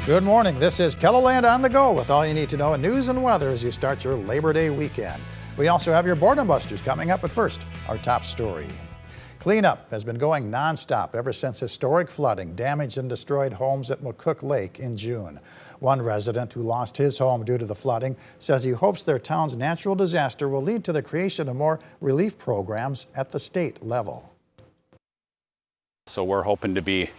Good morning. This is KELOLAND on the go with all you need to know in news and weather as you start your Labor Day weekend. We also have your Boredom Busters coming up, but first, our top story. Cleanup has been going nonstop ever since historic flooding damaged and destroyed homes at McCook Lake in June. One resident who lost his home due to the flooding says he hopes their town's natural disaster will lead to the creation of more relief programs at the state level. So we're hoping to be,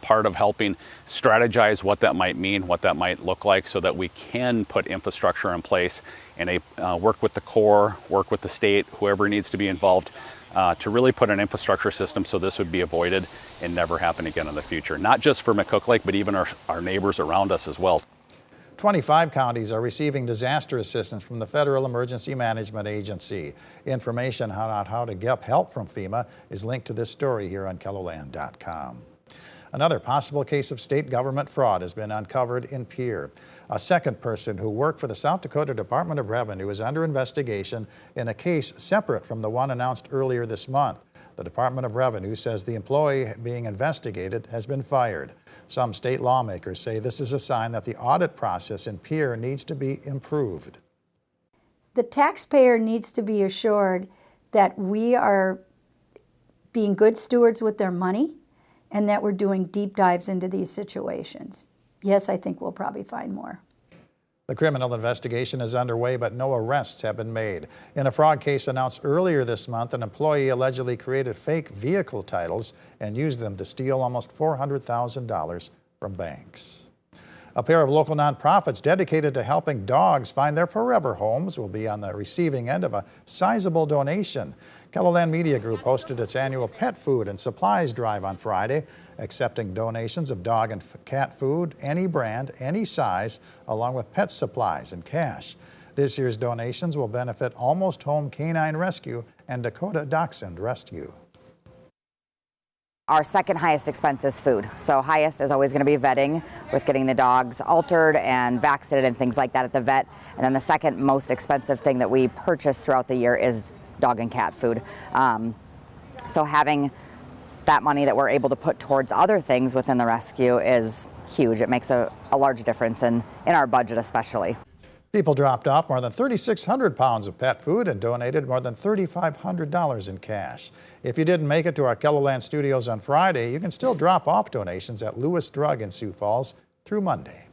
part of helping strategize what that might mean, what that might look like, so that we can put infrastructure in place and work with the Corps, work with the state, whoever needs to be involved, to really put an infrastructure system so this would be avoided and never happen again in the future. Not just for McCook Lake, but even our neighbors around us as well. 25 counties are receiving disaster assistance from the Federal Emergency Management Agency. Information on how to get help from FEMA is linked to this story here on KELOLAND.com. Another possible case of state government fraud has been uncovered in Pierre. A second person who worked for the South Dakota Department of Revenue is under investigation in a case separate from the one announced earlier this month. The Department of Revenue says the employee being investigated has been fired. Some state lawmakers say this is a sign that the audit process in Pierre needs to be improved. The taxpayer needs to be assured that we are being good stewards with their money and that we're doing deep dives into these situations. Yes, I think we'll probably find more. The criminal investigation is underway, but no arrests have been made. In a fraud case announced earlier this month, an employee allegedly created fake vehicle titles and used them to steal almost $400,000 from banks. A pair of local nonprofits dedicated to helping dogs find their forever homes will be on the receiving end of a sizable donation. KELOLAND Media Group hosted its annual pet food and supplies drive on Friday, accepting donations of dog and cat food, any brand, any size, along with pet supplies and cash. This year's donations will benefit Almost Home Canine Rescue and Dakota Dachshund Rescue. Our second highest expense is food. So highest is always going to be vetting, with getting the dogs altered and vaccinated and things like that at the vet. And then the second most expensive thing that we purchase throughout the year is dog and cat food. So having that money that we're able to put towards other things within the rescue is huge. It makes a large difference in our budget especially. People dropped off more than 3,600 pounds of pet food and donated more than $3,500 in cash. If you didn't make it to our KELOLAND studios on Friday, you can still drop off donations at Lewis Drug in Sioux Falls through Monday.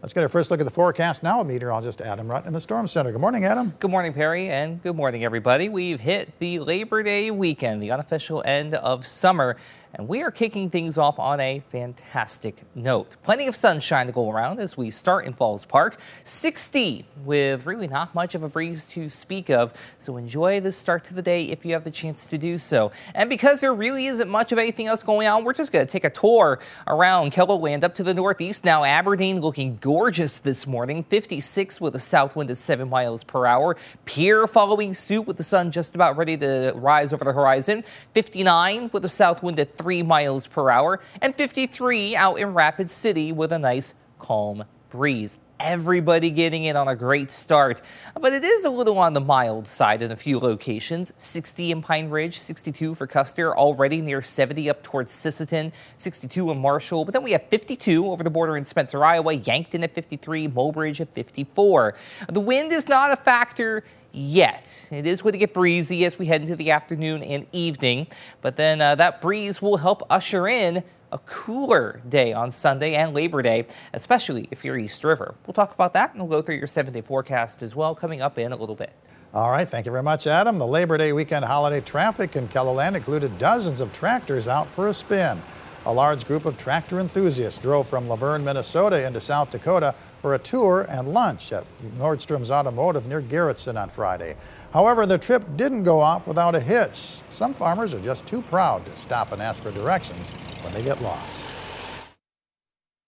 Let's get our first look at the forecast now. Meteorologist Adam Rutt in the Storm Center. Good morning, Adam. Good morning, Perry, and good morning, everybody. We've hit the Labor Day weekend, the unofficial end of summer, and we are kicking things off on a fantastic note. Plenty of sunshine to go around as we start in Falls Park. 60 with really not much of a breeze to speak of, so enjoy the start to the day if you have the chance to do so. And because there really isn't much of anything else going on, we're just going to take a tour around KELOLAND up to the northeast. Now Aberdeen looking gorgeous this morning, 56 with a south wind at 7 miles per hour. Pierre following suit with the sun just about ready to rise over the horizon, 59 with a south wind at 3 miles per hour, and 53 out in Rapid City with a nice calm breeze. Everybody getting in on a great start, but it is a little on the mild side in a few locations. 60 in Pine Ridge, 62 for Custer, already near 70 up towards Sisseton, 62 in Marshall, but then we have 52 over the border in Spencer, Iowa, Yankton at 53, Mobridge at 54. The wind is not a factor yet. It is going to get breezy as we head into the afternoon and evening, but then that breeze will help usher in a cooler day on Sunday and Labor Day, especially if you're East River. We'll talk about that, and we'll go through your 7-day forecast as well coming up in a little bit. All right, thank you very much, Adam. The Labor Day weekend holiday traffic in KELOLAND included dozens of tractors out for a spin. A large group of tractor enthusiasts drove from Laverne, Minnesota into South Dakota for a tour and lunch at Nordstrom's Automotive near Garrettson on Friday. However, the trip didn't go off without a hitch. Some farmers are just too proud to stop and ask for directions when they get lost.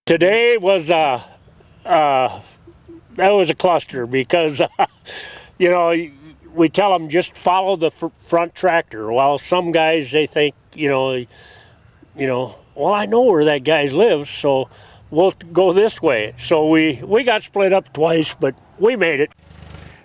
Today was that was a cluster because we tell them just follow the front tractor. While some guys, they think well, I know where that guy lives, so we'll go this way. So we got split up twice, but we made it.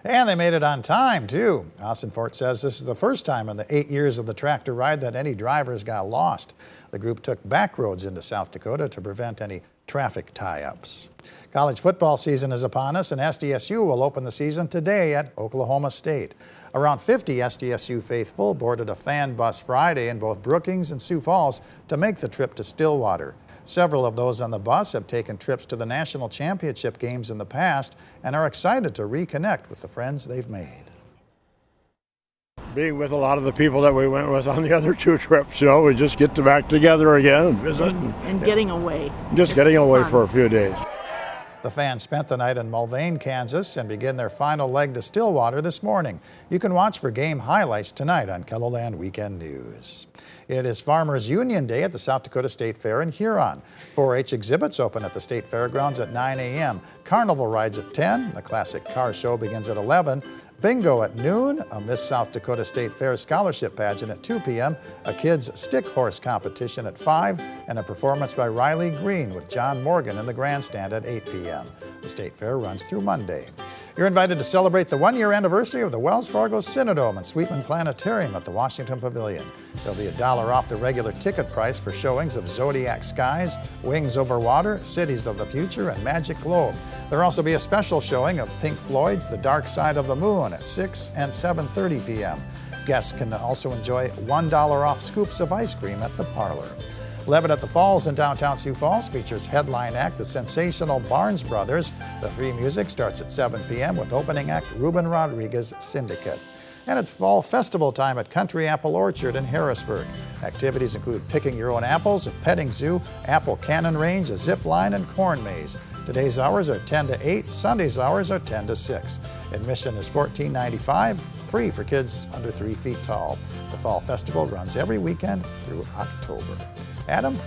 And they made it on time, too. Austin Fort says this is the first time in the 8 years of the tractor ride that any drivers got lost. The group took back roads into South Dakota to prevent any traffic tie-ups. College football season is upon us, and SDSU will open the season today at Oklahoma State. Around 50 SDSU faithful boarded a fan bus Friday in both Brookings and Sioux Falls to make the trip to Stillwater. Several of those on the bus have taken trips to the national championship games in the past and are excited to reconnect with the friends they've made. Being with a lot of the people that we went with on the other 2 trips, we just get back together again and visit. And getting away. Just getting away for a few days. The fans spent the night in Mulvane, Kansas, and begin their final leg to Stillwater this morning. You can watch for game highlights tonight on KELOLAND Weekend News. It is Farmers Union Day at the South Dakota State Fair in Huron. 4-H exhibits open at the State Fairgrounds at 9 a.m. Carnival rides at 10. The classic car show begins at 11. Bingo at noon, a Miss South Dakota State Fair scholarship pageant at 2 p.m., a kids' stick horse competition at 5, and a performance by Riley Green with John Morgan in the grandstand at 8 p.m. The State Fair runs through Monday. You're invited to celebrate the 1-year anniversary of the Wells Fargo Cinedome and Sweetman Planetarium at the Washington Pavilion. There'll be $1 off the regular ticket price for showings of Zodiac Skies, Wings Over Water, Cities of the Future, and Magic Globe. There'll also be a special showing of Pink Floyd's The Dark Side of the Moon at 6 and 7:30 p.m. Guests can also enjoy $1 off scoops of ice cream at the parlor. Levitt at the Falls in downtown Sioux Falls features headline act the sensational Barnes Brothers. The free music starts at 7 p.m. with opening act Ruben Rodriguez Syndicate. And it's fall festival time at Country Apple Orchard in Harrisburg. Activities include picking your own apples, a petting zoo, apple cannon range, a zip line, and corn maze. Today's hours are 10 to 8. Sunday's hours are 10 to 6. Admission is $14.95, free for kids under 3 feet tall. The Fall Festival runs every weekend through October. Adam?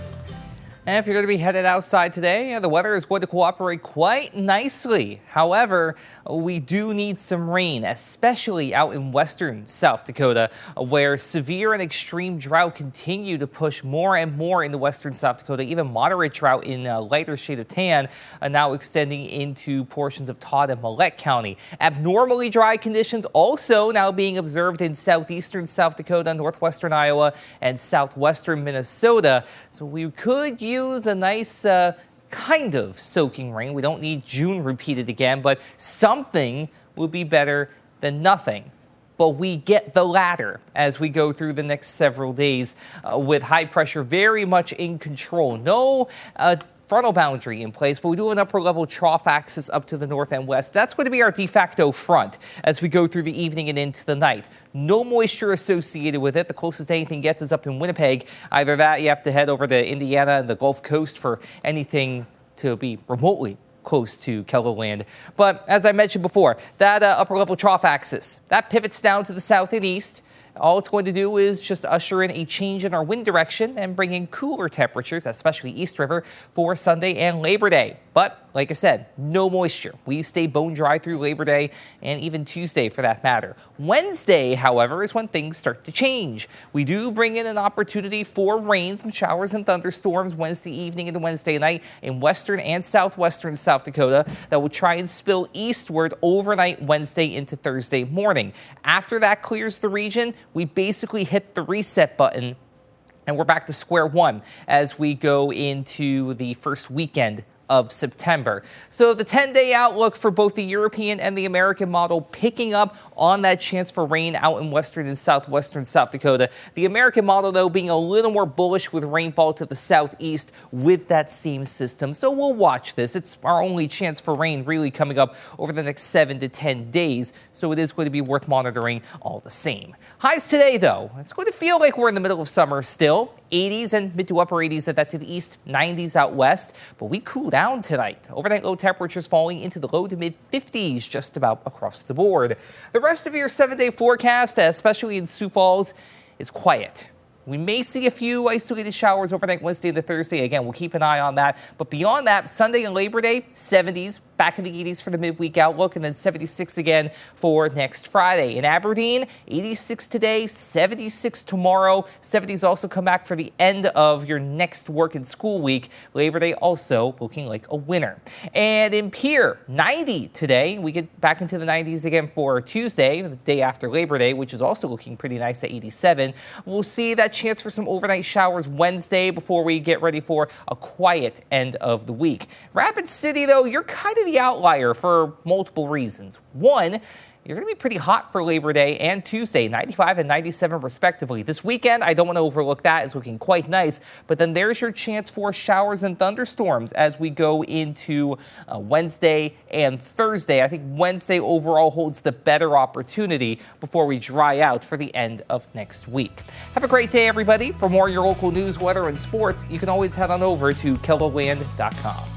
And if you're going to be headed outside today, the weather is going to cooperate quite nicely. However, we do need some rain, especially out in western South Dakota, where severe and extreme drought continue to push more and more into western South Dakota. Even moderate drought in a lighter shade of tan now extending into portions of Todd and Millette County. Abnormally dry conditions also now being observed in southeastern South Dakota, northwestern Iowa, and southwestern Minnesota. So we could use a nice kind of soaking rain. We don't need June repeated again, but something would be better than nothing. But we get the latter as we go through the next several days with high pressure very much in control. No frontal boundary in place, but we do have an upper level trough axis up to the north and west. That's going to be our de facto front as we go through the evening and into the night. No moisture associated with it. The closest anything gets is up in Winnipeg. Either that, you have to head over to Indiana and the Gulf Coast for anything to be remotely close to KELOLAND. But as I mentioned before, that upper level trough axis, that pivots down to the south and east. All it's going to do is just usher in a change in our wind direction and bring in cooler temperatures, especially East River, for Sunday and Labor Day. But like I said, no moisture. We stay bone dry through Labor Day and even Tuesday for that matter. Wednesday, however, is when things start to change. We do bring in an opportunity for rain, some showers and thunderstorms Wednesday evening into Wednesday night in western and southwestern South Dakota that will try and spill eastward overnight Wednesday into Thursday morning. After that clears the region, we basically hit the reset button and we're back to square one as we go into the first weekend of September. So the 10-day outlook for both the European and the American model picking up on that chance for rain out in western and southwestern South Dakota. The American model, though, being a little more bullish with rainfall to the southeast with that same system. So we'll watch this. It's our only chance for rain really coming up over the next 7 to 10 days. So it is going to be worth monitoring all the same. Highs today, though, it's going to feel like we're in the middle of summer still. 80s and mid to upper 80s at that to the east, 90s out west. But we cool down tonight. Overnight low temperatures falling into the low to mid 50s just about across the board. The rest of your 7-day forecast, especially in Sioux Falls, is quiet. We may see a few isolated showers overnight Wednesday into Thursday. Again, we'll keep an eye on that. But beyond that, Sunday and Labor Day, 70s, back in the 80s for the midweek outlook, and then 76 again for next Friday. In Aberdeen, 86 today, 76 tomorrow. 70s also come back for the end of your next work and school week. Labor Day also looking like a winner. And in Pierre, 90 today. We get back into the 90s again for Tuesday, the day after Labor Day, which is also looking pretty nice at 87. We'll see that chance for some overnight showers Wednesday before we get ready for a quiet end of the week. Rapid City, though, you're kind of the outlier for multiple reasons. One, you're going to be pretty hot for Labor Day and Tuesday, 95 and 97 respectively. This weekend, I don't want to overlook that. It's looking quite nice. But then there's your chance for showers and thunderstorms as we go into Wednesday and Thursday. I think Wednesday overall holds the better opportunity before we dry out for the end of next week. Have a great day, everybody. For more of your local news, weather, and sports, you can always head on over to KELOLAND.com.